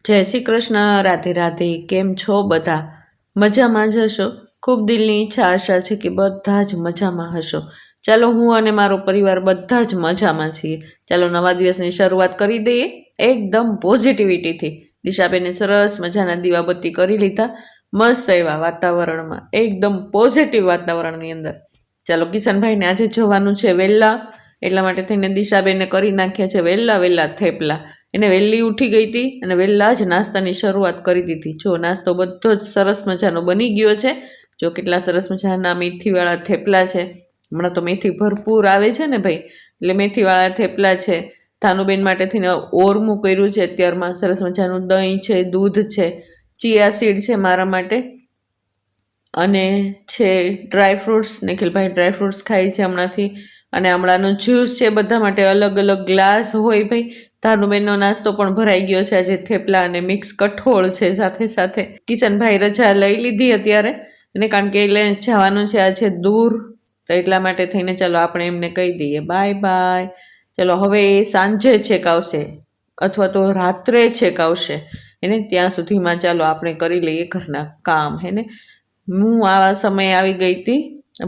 જય શ્રી કૃષ્ણ, રાધે રાધે. કેમ છો બધા? મજામાં જ હશો? ખૂબ દિલની ઈચ્છા આશા છે કે બધા જ મજામાં હશો. ચાલો, હું અને મારો પરિવાર બધા જ મજામાં છીએ. ચાલો નવા દિવસની શરૂઆત કરી દઈએ એકદમ પોઝિટિવિટીથી. દિશાબેને સરસ મજાના દીવાબત્તી કરી લીધા, મસ્ત એવા વાતાવરણમાં, એકદમ પોઝિટિવ વાતાવરણની અંદર. ચાલો, કિશનભાઈને આજે જવાનું છે વહેલા, એટલા માટે થઈને દિશાબેને કરી નાખ્યા છે વહેલા થેપલા. એને વહેલી ઉઠી ગઈ હતી અને વહેલા જ નાસ્તાની શરૂઆત કરી દીધી. જો નાસ્તો બધો જ સરસ મજાનો બની ગયો છે. જો કેટલા સરસ મજાના મેથીવાળા થેપલા છે. હમણાં તો મેથી ભરપૂર આવે છે ને ભાઈ, એટલે મેથીવાળા થેપલા છે. ધાનુબેન માટે થઈને ઓરમું કર્યું છે અત્યારમાં. સરસ મજાનું દહીં છે, દૂધ છે, ચિયા સીડ છે મારા માટે, અને છે ડ્રાયફ્રૂટ્સ. નિખિલભાઈ ડ્રાયફ્રૂટ્સ ખાય છે હમણાંથી. અને હમણાંનો જ્યુસ છે. બધા માટે અલગ અલગ ગ્લાસ હોય ભાઈ. ધાનુબેનનો નાસ્તો પણ ભરાઈ ગયો છે. આજે થેપલા અને મિક્સ કઠોળ છે સાથે સાથે. કિશનભાઈ રજા લઈ લીધી અત્યારે, અને કારણ કે એટલે જવાનું છે આજે દૂર, તો એટલા માટે થઈને ચાલો આપણે એમને કહી દઈએ બાય બાય. ચલો, હવે એ સાંજે છેક આવશે અથવા તો રાત્રે છેક આવશે. એને ત્યાં સુધીમાં ચાલો આપણે કરી લઈએ ઘરના કામ. હેને હું આવા સમયે આવી ગઈ હતી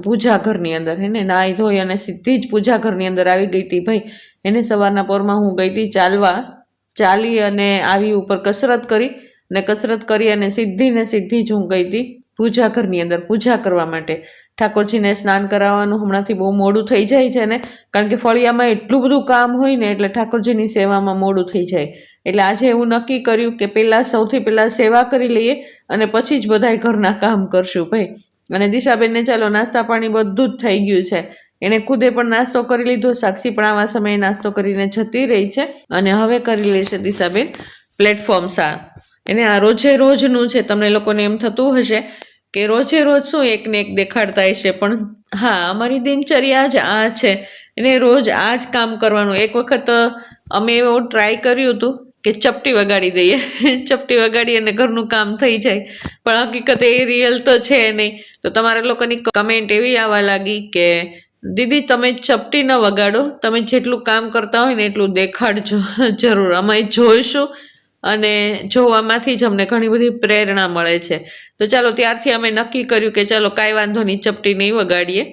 પૂજા ઘરની અંદર. હેને નાહી ધોઈ અને સીધી જ પૂજા ઘરની અંદર આવી ગઈ હતી ભાઈ. એને સવારના પોરમાં હું ગઈ હતી ચાલી અને આવી ઉપર કસરત કરી, અને કસરત કરી અને સીધી જ હું ગઈ હતી પૂજા ઘરની અંદર પૂજા કરવા માટે. ઠાકોરજીને સ્નાન કરાવવાનું હમણાંથી બહુ મોડું થઈ જાય છે ને, કારણ કે ફળિયામાં એટલું બધું કામ હોય ને, એટલે ઠાકોરજીની સેવામાં મોડું થઈ જાય. એટલે આજે એવું નક્કી કર્યું કે સૌથી પહેલાં સેવા કરી લઈએ અને પછી જ બધાય ઘરના કામ કરશું ભાઈ. અને દિશાબેનને ચાલો નાસ્તા પાણી બધું જ થઈ ગયું છે. એને ખુદે પણ નાસ્તો કરી લીધો, સાક્ષી પણ આવા સમયે નાસ્તો કરીને જતી રહી છે. અને હવે કરી લેશે દિશાબેન પ્લેટફોર્મ 7. એને આ રોજે રોજનું છે. તમને લોકોને એમ થતું હશે કે રોજે રોજ શું એકને એક દેખાડતા હશે, પણ હા, અમારી દિનચર્યા જ આ છે. એને રોજ આ જ કામ કરવાનું. એક વખત અમે એવું ટ્રાય કર્યું હતું કે ચપટી વગાડી દઈએ, ચપટી વગાડી અને ઘરનું કામ થઈ જાય, પણ હકીકત એ રિયલ તો છે નહીં. તો તમારા લોકોની કમેન્ટ એવી આવવા લાગી કે દીદી તમે ચપટી ન વગાડો, તમે જેટલું કામ કરતા હોય ને એટલું દેખાડજો જરૂર, અમે જોઈશું. અને જોવામાંથી જ અમને ઘણી બધી પ્રેરણા મળે છે. તો ચાલો, ત્યારથી અમે નક્કી કર્યું કે ચાલો કાંઈ વાંધો નહીં, ચપટી નહીં વગાડીએ,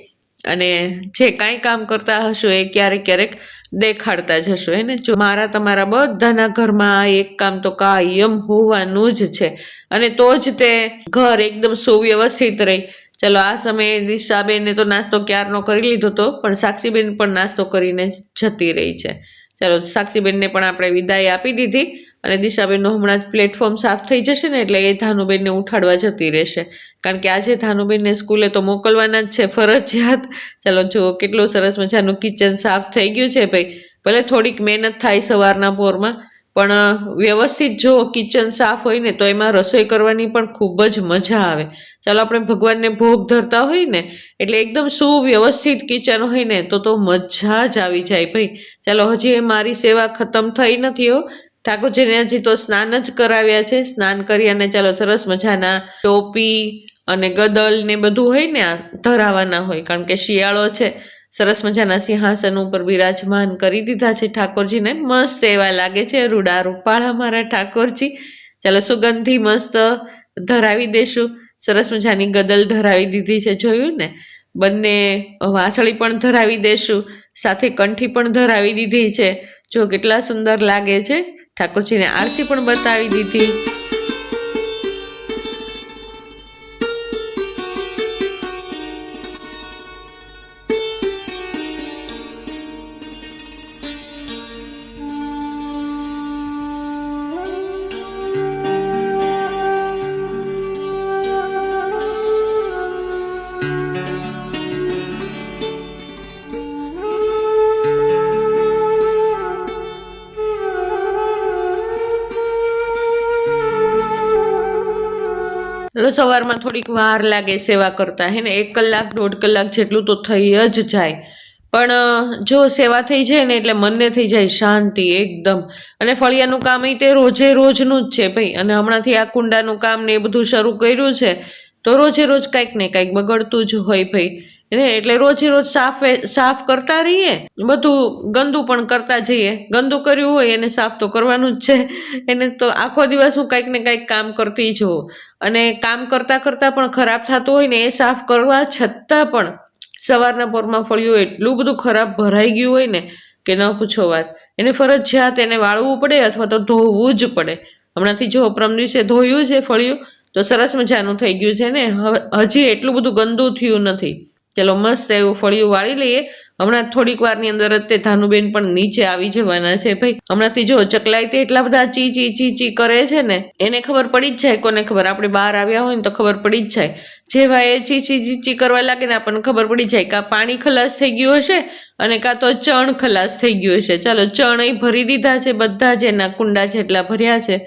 અને જે કાંઈ કામ કરતા હશો એ ક્યારેક દેખાડતા જશો. એને જો મારા તમારા બધાના ઘરમાં આ એક કામ તો કાયમ હોવાનું જ છે, અને તો જ તે ઘર એકદમ સુવ્યવસ્થિત રહે. ચલો, આ સમયે દિશાબેને તો નાસ્તો ક્યારનો કરી લીધો હતો, પણ સાક્ષીબેન પણ નાસ્તો કરીને જતી રહી છે. ચાલો, સાક્ષીબેનને પણ આપણે વિદાય આપી દીધી, અને દિશાબેનનો હમણાં જ પ્લેટફોર્મ સાફ થઈ જશે ને, એટલે એ ધાનુબેનને ઉઠાડવા જતી રહેશે, કારણ કે આજે ધાનુબેનને સ્કૂલે તો મોકલવાના જ છે ફરજિયાત. ચાલો, જુઓ કેટલું સરસ મજાનું કિચન સાફ થઈ ગયું છે ભાઈ. ભલે થોડીક મહેનત થાય સવારના પોરમાં, પણ વ્યવસ્થિત જો કિચન સાફ હોય ને તો એમાં રસોઈ કરવાની પણ ખૂબ જ મજા આવે. ચાલો, આપણે ભગવાનને ભોગ ધરતા હોય ને, એટલે એકદમ સુવ્યવસ્થિત કિચન હોય ને તો મજા જ આવી જાય ભાઈ. ચાલો, હજી મારી સેવા ખતમ થઈ નથી હો. ઠાકોરજીને હજી તો સ્નાન જ કરાવ્યા છે. સ્નાન કરી અને ચાલો સરસ મજાના ટોપી અને ગદલ ને બધું હોય ને આ ધરાવવાના હોય, કારણ કે શિયાળો છે. સરસ મજાના સિંહાસન ઉપર બિરાજમાન કરી દીધા છે ઠાકોરજીને. મસ્ત એવા લાગે છે, રૂડા રૂપાળા મારા ઠાકોરજી. ચાલો, સુગંધી મસ્ત ધરાવી દેશું. સરસ મજાની ગદલ ધરાવી દીધી છે, જોયું ને. બંને વાસળી પણ ધરાવી દેશું, સાથે કંઠી પણ ધરાવી દીધી છે. જો કેટલા સુંદર લાગે છે. ઠાકોરજીને આરતી પણ બતાવી દીધી. સવારમાં થોડીક વાર લાગે સેવા કરતા, હે ને 1 કલાક 1.5 કલાક જેટલું તો થઈ જ જાય. પણ જો સેવા થઈ જાય ને એટલે મનને થઈ જાય શાંતિ એકદમ. અને ફળિયાનું કામ તે રોજે રોજનું જ છે ભાઈ. અને હમણાંથી આ કુંડાનું કામ ને એ બધું શરૂ કર્યું છે, તો રોજે રોજ કાંઈક ને કાંઈક બગડતું જ હોય ભાઈ. એટલે રોજે રોજ સાફ કરતા રહીએ, બધું ગંદુ પણ કરતા જઈએ. ગંદુ કર્યું હોય એને સાફ તો કરવાનું જ છે. એને તો આખો દિવસ હું કંઈક ને કંઈક કામ કરતી જ હોઉં, અને કામ કરતા કરતા પણ ખરાબ થતું હોય ને એ સાફ કરવા છતાં પણ સવારના પોરમાં ફળિયું એટલું બધું ખરાબ ભરાઈ ગયું હોય ને કે ન પૂછો વાત. એને ફરજિયાત એને વાળવું પડે અથવા તો ધોવું જ પડે. હમણાંથી જો પરમ દિવસે ધોયું છે ફળિયું તો સરસ મજાનું થઈ ગયું છે ને, હવે હજી એટલું બધું ગંદુ થયું નથી. ચલો મસ્ત એવું ફળિયું વાળી લઈએ. હમણાં થોડીક વારની અંદર જ તે ધાનુબેન પણ નીચે આવી જવાના છે ભાઈ. હમણાંથી જો ચકલાઈ તે એટલા બધા ચી ચી ચી ચી કરે છે ને, એને ખબર પડી જ જાય. કોને ખબર, આપણે બહાર આવ્યા હોય ને તો ખબર પડી જ જાય. જેવા એ ચી ચી ચી ચી કરવા લાગે ને આપણને ખબર પડી જાય કાં પાણી ખલાસ થઈ ગયું હશે અને કાં તો ચણ ખલાસ થઈ ગયું હશે. ચાલો ચણ અહીં ભરી દીધા છે, બધા જ એના કુંડા જેટલા ભર્યા છે,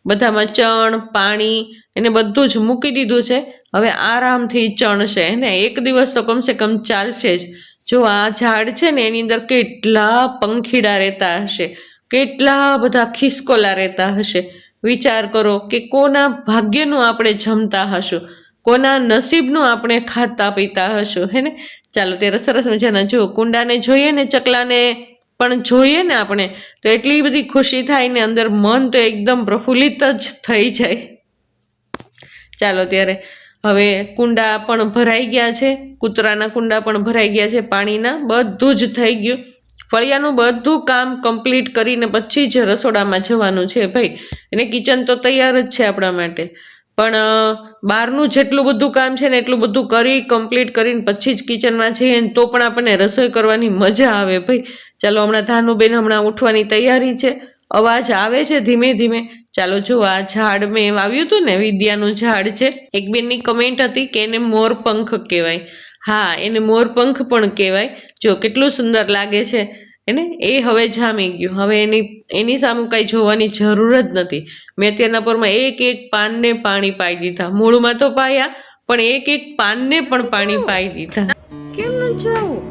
બધામાં ચણ પાણી એને બધું જ મૂકી દીધું છે. હવે આરામથી ચણશે ને, એક દિવસ તો કમસે કમ ચાલશે જ. જો આ ઝાડ છે ને એની અંદર કેટલા પંખીડા રહેતા હશે, કેટલા બધા ખિસકોલા રહેતા હશે. વિચાર કરો કે કોના ભાગ્યનું આપણે જમતા હશું, કોના નસીબનું આપણે ખાતા પીતા હશું, હે ને. ચાલો ત્યારે સરસ મજાના જો કુંડાને જોઈએ ને, ચકલાને પણ જોઈએ ને આપણે તો એટલી બધી ખુશી થાય ને, અંદર મન તો એકદમ પ્રફુલ્લિત જ થઈ જાય. ચાલો ત્યારે હવે કુંડા પણ ભરાઈ ગયા છે, કૂતરાના કુંડા પણ ભરાઈ ગયા છે, પાણીના બધું જ થઈ ગયું. ફળિયાનું બધું કામ કમ્પ્લીટ કરીને પછી જ રસોડામાં જવાનું છે ભાઈ. એને કિચન તો તૈયાર જ છે આપણા માટે, પણ બહારનું જેટલું બધું કામ છે ને એટલું બધું કરી કમ્પ્લીટ કરીને પછી જ કિચનમાં જઈએ ને તો પણ આપણને રસોઈ કરવાની મજા આવે ભાઈ. ચાલો હમણાં ધાનુબેન હમણાં ઉઠવાની તૈયારી છે, અવાજ આવે છે ધીમે ધીમે. ચાલો જો આ ઝાડ મેં વાવ્યું હતું ને, વિદ્યાનું ઝાડ છે. એક બેનની કમેન્ટ હતી કે એને મોરપંખ કહેવાય. હા, એને મોરપંખ પણ કહેવાય. જો કેટલું સુંદર લાગે છે એને. એ હવે જામી ગયું, હવે એની સામે કઈ જોવાની જરૂર જ નથી. મેં અત્યારના પરમાં એક એક પાનને પાણી પાઈ દીધા. મૂળમાં તો પાયા, પણ એક એક પાનને પણ પાણી પાઈ દીધા. કેમ ન જાવું?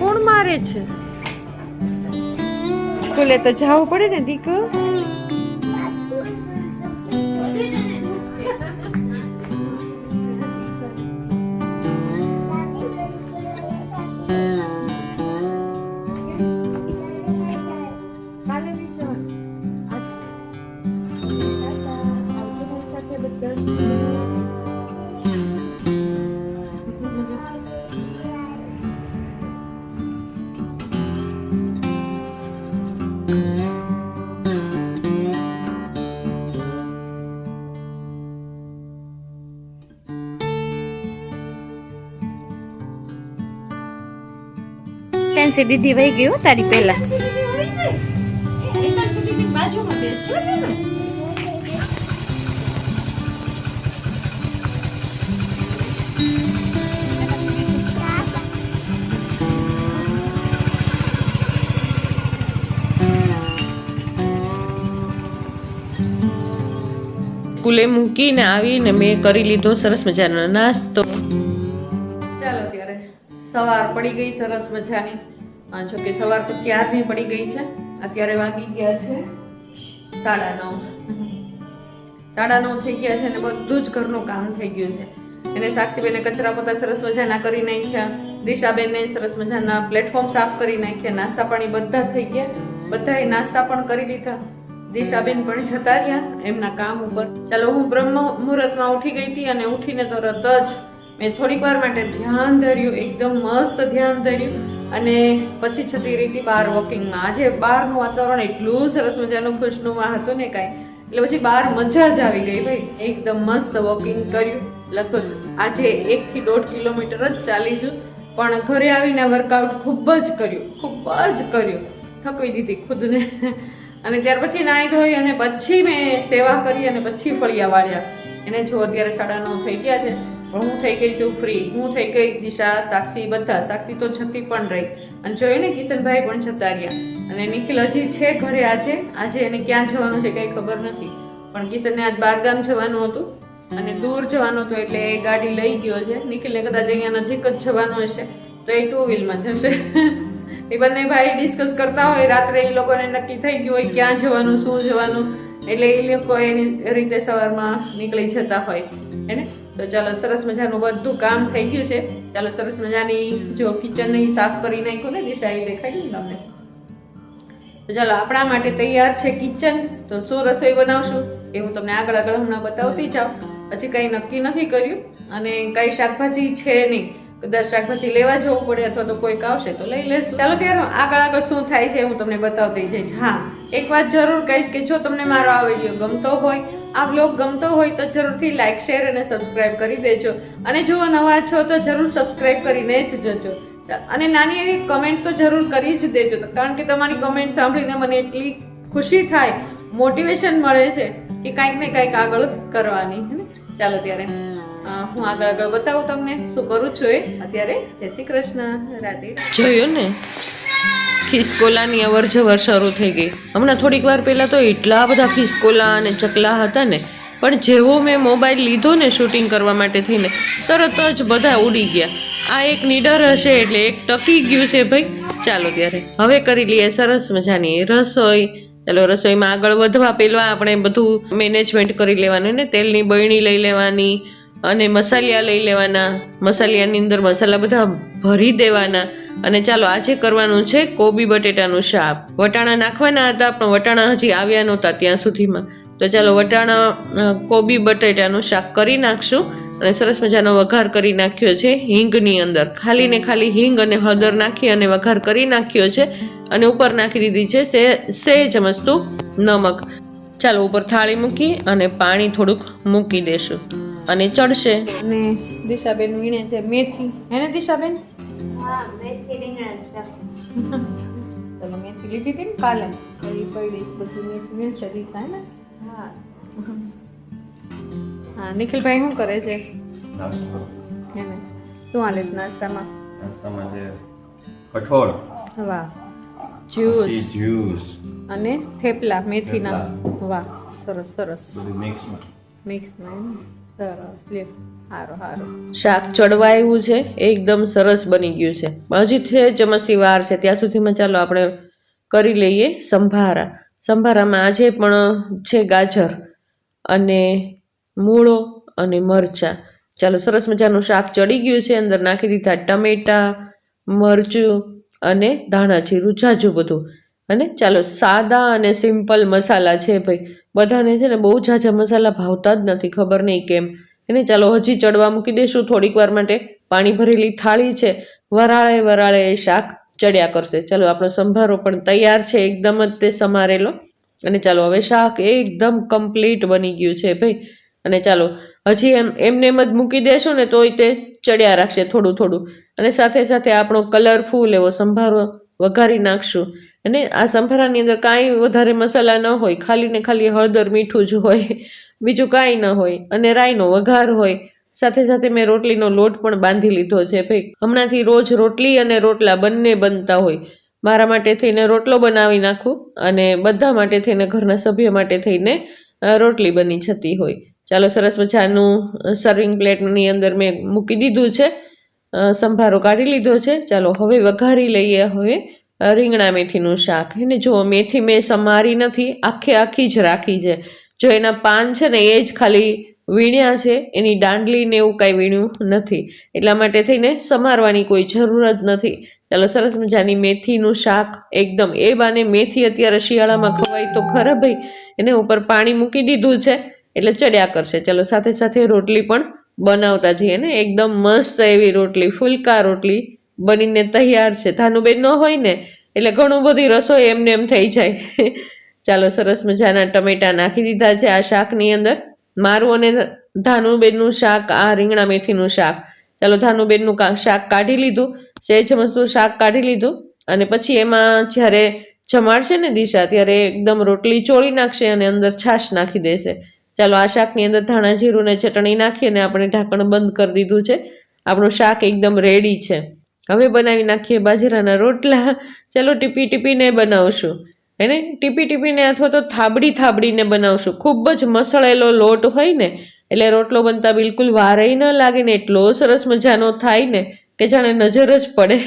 કોણ મારે છે? સ્કૂલે તો જવું પડે ને દીકરો. ટેન્સી દીદી વહી ગઈ તારી પહેલા. સ્કૂલે મૂકીને આવીને મેં કરી લીધો સરસ મજાનો નાસ્તો. ચાલો ત્યારે સવાર પડી ગઈ સરસ મજાની. જો કે સવાર તો ક્યારની પડી ગઈ છે. અત્યારે વાગી ગયા છે 9:30. 9:30 થઈ ગયા છે ને બધું જ ઘરનું કામ થઈ ગયું છે. એને સાક્ષીબેને કચરા પોતા સરસ મજાના કરી નાખ્યા, દિશાબેને સરસ મજાના પ્લેટફોર્મ સાફ કરી નાખ્યા, નાસ્તા પાણી બધા થઈ ગયા. બધાએ નાસ્તા પણ કરી લીધા. દિશાબેન પણ જતા રહ્યા એમના કામ ઉપર. ચાલો હું બ્રહ્મ મુહૂર્તમાં ઉઠી ગઈ હતી અને ઉઠીને તરત જ મેં થોડીક વાર માટે ધ્યાન ધર્યું, એકદમ મસ્ત ધ્યાન ધર્યું અને પછી જતી રહી હતી બહાર વોકિંગમાં. આજે બહારનું વાતાવરણ એટલું સરસ મજાનું ખુશનુમા હતું ને કાંઈ, એટલે પછી બહાર મજા જ આવી ગઈ ભાઈ. એકદમ મસ્ત વોકિંગ કર્યું. લગભગ આજે 1 થી 1.5 કિલોમીટર જ ચાલી છું, પણ ઘરે આવીને વર્કઆઉટ ખૂબ જ કર્યું. થકવી દીધી ખુદને. અને ત્યાર પછી નાહી ધોઈ અને પછી મેં સેવા કરી અને પછી ફળિયા વાળ્યા. એને જો અત્યારે 9:30 થઈ ગયા છે, પણ હું થઈ ગઈ છું ફ્રી. હું થઈ ગઈ, દિશા, સાક્ષી બધા. સાક્ષી તો જતી પણ રહી અને જોયું ને કિશનભાઈ પણ જતા રહ્યા. અને નિખિલ હજી છે ઘરે. આજે એને ક્યાં જવાનું છે કઈ ખબર નથી, પણ કિશનને આજ બહારગામ જવાનું હતું અને દૂર જવાનું હતું એટલે એ ગાડી લઈ ગયો છે. નિખિલને કદાચ અહીંયા નજીક જ જવાનું હશે તો એ 2 વ્હીલમાં જશે. એ બંને ભાઈ ડિસ્કસ કરતા હોય રાત્રે, એ લોકોને નક્કી થઈ ગયું હોય ક્યાં જવાનું, શું જવાનું, એટલે એ લોકો એની રીતે સવારમાં નીકળી જતા હોય એને. તો ચાલો સરસ મજાનું બધું કામ થઈ ગયું છે. ચાલો સરસ મજાની જો કિચનની સાફ કરી નાખ્યું ને દિશા એ દેખાય ને તમને. તો ચાલો આપણા માટે તૈયાર છે કિચન. તો શું રસોઈ બનાવશું એ હું તમને આગળ હમણાં બતાવતી જાઉં. પછી કંઈ નક્કી નથી કર્યું અને કઈ શાકભાજી છે નહીં. કદાચ શાકભાજી લેવા જવું પડે અથવા તો કોઈક આવશે તો લઈ લેશું. ચાલો ત્યારે આગળ શું થાય છે હું તમને બતાવતી જઈશ. હા, એક વાત જરૂર કહીશ કે જો તમને મારો આ વિડીયો ગમતો હોય, આ બ્લોગ ગમતો હોય તો જરૂરથી લાઈક, શેર અને સબસ્ક્રાઇબ કરી દેજો. અને જો નવા છો તો જરૂર સબસ્ક્રાઇબ કરીને જ જજો. અને નાની એવી કમેન્ટ તો જરૂર કરી જ દેજો, કારણ કે તમારી કમેન્ટ સાંભળીને મને એટલી ખુશી થાય, મોટિવેશન મળે છે કે કાંઈક ને કાંઈક આગળ કરવાની. ચાલો ત્યારે હું આગળ બતાવું તમને શું કરું છું એ અત્યારે. જય શ્રી કૃષ્ણ, રાધે. જોયું ને, ખિસકોલાની અવર જવર શરૂ થઈ ગઈ. હમણાં થોડીક વાર પહેલા તો એટલા બધા ખિસકોલા અને ચકલા હતા ને, પણ જેવો મેં મોબાઈલ લીધો ને શૂટિંગ કરવા માટે થઈને તરત જ બધા ઉડી ગયા. આ એક નીડર હશે એટલે એક ટકી ગયું છે ભાઈ. ચાલો ત્યારે હવે કરી લઈએ સરસ મજાની રસોઈ. ચાલો રસોઈમાં આગળ વધવા પહેલા આપણે બધું મેનેજમેન્ટ કરી લેવાનું ને. તેલની બરણી લઈ લેવાની અને મસાલિયા લઈ લેવાના. મસાલિયાની અંદર મસાલા બધા ભરી દેવાના. અને ચાલો આજે કરવાનું છે કોબી બટેટાનું શાક. વટાણા નાખવાના હતા પણ વટાણા હજી આવ્યા નહોતા ત્યાં સુધીમાં. તો ચાલો વટાણા કોબી બટેટાનું શાક કરી નાખશું. અને સરસ મજાનો વઘાર કરી નાખ્યો છે હિંગની અંદર. ખાલી ને ખાલી હિંગ અને હળદર નાખી અને વઘાર કરી નાખ્યો છે. અને ઉપર નાખી દીધી છે સેજ મસ્તું નમક. ચાલો ઉપર થાળી મૂકી અને પાણી થોડુંક મૂકી દેશું અને ચડશે. અને દિશાબેન વીણે છે મેથી. હે ને દિશાબેન? હા, મેથી રીંગણા શાક. ચાલો મેથી લીધી હતી ને કાલે, એ પડી બધું મેથી વીણશે દિશા. હે ને? હા. હા, નિખિલભાઈ શું કરે છે? નાસ્તો. હે ને? શું હાલે છે નાસ્તામાં? નાસ્તામાં છે કઠોળ, વાહ, જ્યુસ જ્યુસ અને થેપલા મેથીના. વાહ, સરસ સરસ. બધું મિક્સમાં. મિક્સમાં સરસ. લે, સારું સારું. શાક ચડવા આવ્યું છે, એકદમ સરસ બની ગયું છે. હજી છે ચમચી વાર છે ત્યાં સુધીમાં ચાલો આપણે કરી લઈએ સંભારા. સંભારામાં આજે પણ છે ગાજર અને મૂળો અને મરચાં. ચાલો સરસ મજાનું શાક ચડી ગયું છે. અંદર નાખી દીધા ટમેટા, મરચું અને ધાણા જીરું જાજુ બધું. અને ચાલો સાદા અને સિમ્પલ મસાલા છે ભાઈ. બધાને છે ને બહુ ઝાઝા મસાલા ભાવતા જ નથી, ખબર નહીં કેમ. એને ચાલો હજી ચડવા મૂકી દઈશું થોડીક વાર માટે. પાણી ભરેલી થાળી છે, વરાળે વરાળે એ શાક ચડ્યા કરશે. ચાલો આપણો સંભારો પણ તૈયાર છે એકદમ જ તે સમારેલો. અને ચાલો હવે શાક એકદમ કમ્પ્લીટ બની ગયું છે ભાઈ. અને ચાલો હજી એમને એમ જ મૂકી દેશું ને તોય તે ચડ્યા રાખશે થોડું થોડું. અને સાથે સાથે આપણો કલરફુલ એવો સંભારો વઘારી નાખશું. અને આ સંભારાની અંદર કાંઈ વધારે મસાલા ન હોય, ખાલી ને ખાલી હળદર મીઠું જ હોય, બીજું કાંઈ ન હોય. અને રાઈનો વઘાર હોય. સાથે સાથે મેં રોટલીનો લોટ પણ બાંધી લીધો છે ભાઈ. હમણાંથી રોજ રોટલી અને રોટલા બંને બનતા હોય. મારા માટે થઈને રોટલો બનાવી નાખું અને બધા માટે થઈને ઘરના સભ્યો માટે થઈને રોટલી બની જતી હોય. ચાલો સરસ મજાનું સર્વિંગ પ્લેટની અંદર મેં મૂકી દીધું છે. સંભારો કાઢી લીધો છે. ચાલો હવે વઘારી લઈએ હવે રીંગણા મેથીનું શાક. એને જો મેથી મેં સમારી નથી, આખી જ રાખી છે. જો એના પાન છે ને એ જ ખાલી વીણ્યા છે, એની દાંડલી ને એવું કાંઈ વીણ્યું નથી. એટલા માટે થઈને સમારવાની કોઈ જરૂર જ નથી. ચાલો સરસ મજાની મેથીનું શાક એકદમ. એ બાને મેથી અત્યારે શિયાળામાં ખવાય તો ખરા ભાઈ. એને ઉપર પાણી મૂકી દીધું છે એટલે ચડ્યા કરશે. ચાલો સાથે સાથે રોટલી પણ બનાવતા જઈએ ને. એકદમ મસ્ત એવી રોટલી, ફુલકા રોટલી બનીને તૈયાર છે. ધાનુબેન ન હોય ને એટલે ઘણું બધી રસોઈ એમને એમ થઈ જાય. ચાલો સરસ મજાના ટમેટા નાખી દીધા છે આ શાકની અંદર. મારું અને ધાનુબેનનું શાક, આ રીંગણા મેથીનું શાક. ચાલો ધાનુબેનનું શાક કાઢી લીધું, સહેજ મસ્તું શાક કાઢી લીધું. અને પછી એમાં જ્યારે જમાડશે ને દિશા ત્યારે એકદમ રોટલી ચોળી નાખશે અને અંદર છાશ નાખી દેશે. ચાલો આ શાકની અંદર ધાણા જીરું ને ચટણી નાખી અને આપણે ઢાંકણ બંધ કરી દીધું છે. આપણું શાક એકદમ રેડી છે. હવે બનાવી નાખીએ બાજરાના રોટલા. ચાલો ટીપી ટીપીને બનાવશું એને, ટીપી ટીપીને અથવા તો થાબડીને બનાવશું. ખૂબ જ મસળેલો લોટ હોય ને એટલે રોટલો બનતા બિલકુલ વારેય ન લાગે ને એટલો સરસ મજાનો થાય ને કે જાણે નજર જ પડે.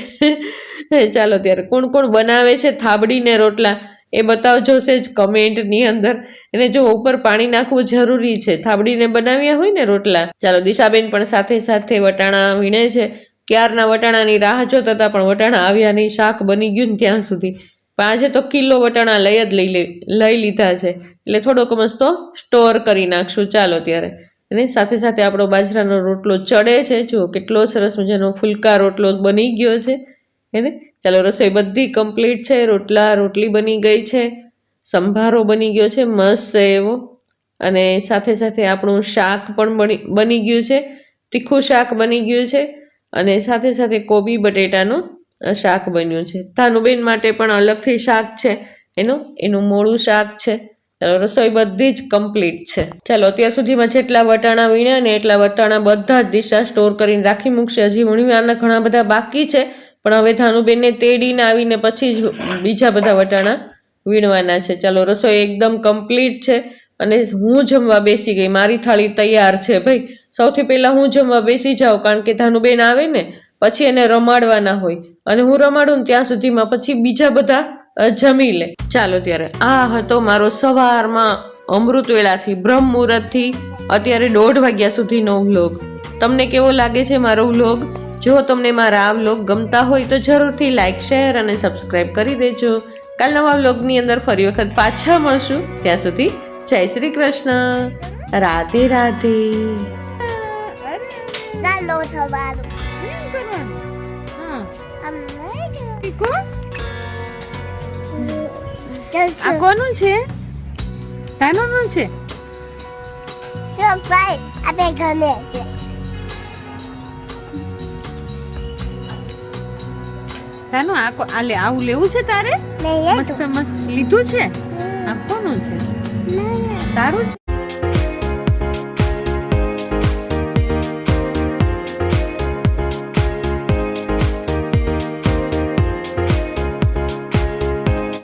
ચાલો ત્યારે કોણ કોણ બનાવે છે થાબડીને રોટલા એ બતાવજો જ કમેન્ટની અંદર. અને જો ઉપર પાણી નાખવું જરૂરી છે, થાબડીને બનાવ્યા હોય ને રોટલા. ચાલો દિશાબેન પણ સાથે સાથે વટાણા વીણે છે. ક્યારના વટાણાની રાહ જોતા હતા પણ વટાણા આવ્યા નહીં, શાક બની ગયું ને ત્યાં સુધી. પણ આજે તો કિલો વટાણા લઈ લીધા છે, એટલે થોડોક મસ્તો સ્ટોર કરી નાખશું. ચાલો ત્યારે. અને સાથે સાથે આપણો બાજરાનો રોટલો ચડે છે. જુઓ કેટલો સરસ મજાનો ફુલકા રોટલો બની ગયો છે એને. ચાલો રસોઈ બધી કમ્પ્લીટ છે. રોટલી બની ગઈ છે, સંભારો બની ગયો છે મસ્ત એવો, અને સાથે સાથે આપણું શાક પણ બની ગયું છે, તીખું શાક બની ગયું છે, અને સાથે સાથે કોબી બટેટાનું શાક બન્યું છે. ધાનુબેન માટે પણ અલગથી શાક છે, એનું મોળું શાક છે. ચાલો રસોઈ બધી જ કમ્પ્લીટ છે. ચાલો અત્યાર સુધીમાં જેટલા વટાણા વીણ્યા ને એટલા વટાણા બધા જ દિશા સ્ટોર કરીને રાખી મૂકશે. હજી વીણવાના ઘણા બધા બાકી છે, પણ હવે ધાનુબેનને તેડીને આવીને પછી જ બીજા બધા વટાણા વીણવાના છે. ચાલો રસોઈ એકદમ કમ્પ્લીટ છે, અને હું જમવા બેસી ગઈ. મારી થાળી તૈયાર છે ભાઈ. સૌથી પહેલા હું જમવા બેસી જાઉં, કારણ કે ધાનુબેન આવે ને પછી એને રમાડવાના હોય, અને હું રમાડું ને ત્યાં સુધીમાં પછી બીજા બધા જમી લે. ચાલો ત્યારે આ હતો મારો સવારમાં અમૃતવેળાથી બ્રહ્મ મુહૂર્તથી અત્યારે 1:30 વાગ્યા સુધીનો વ્લોગ. તમને કેવો લાગે છે મારો વ્લોગ? જો તમને મારા આ વ્લોગ ગમતા હોય તો જરૂરથી લાઈક, શેર અને સબસ્ક્રાઈબ કરી દેજો. કાલ નવા વ્લોગની અંદર ફરી વખત પાછા મળશું. ત્યાં સુધી જય શ્રી કૃષ્ણ, રાધે રાધે. ચાલો સવારું આ કોનું છે? તાનું છે? ભાઈ આપણે ઘરે છે. તાનું આવું લેવું છે તારે? મસ્ત મસ્ત લીધું છે. આ કોનું છે? તારું છે?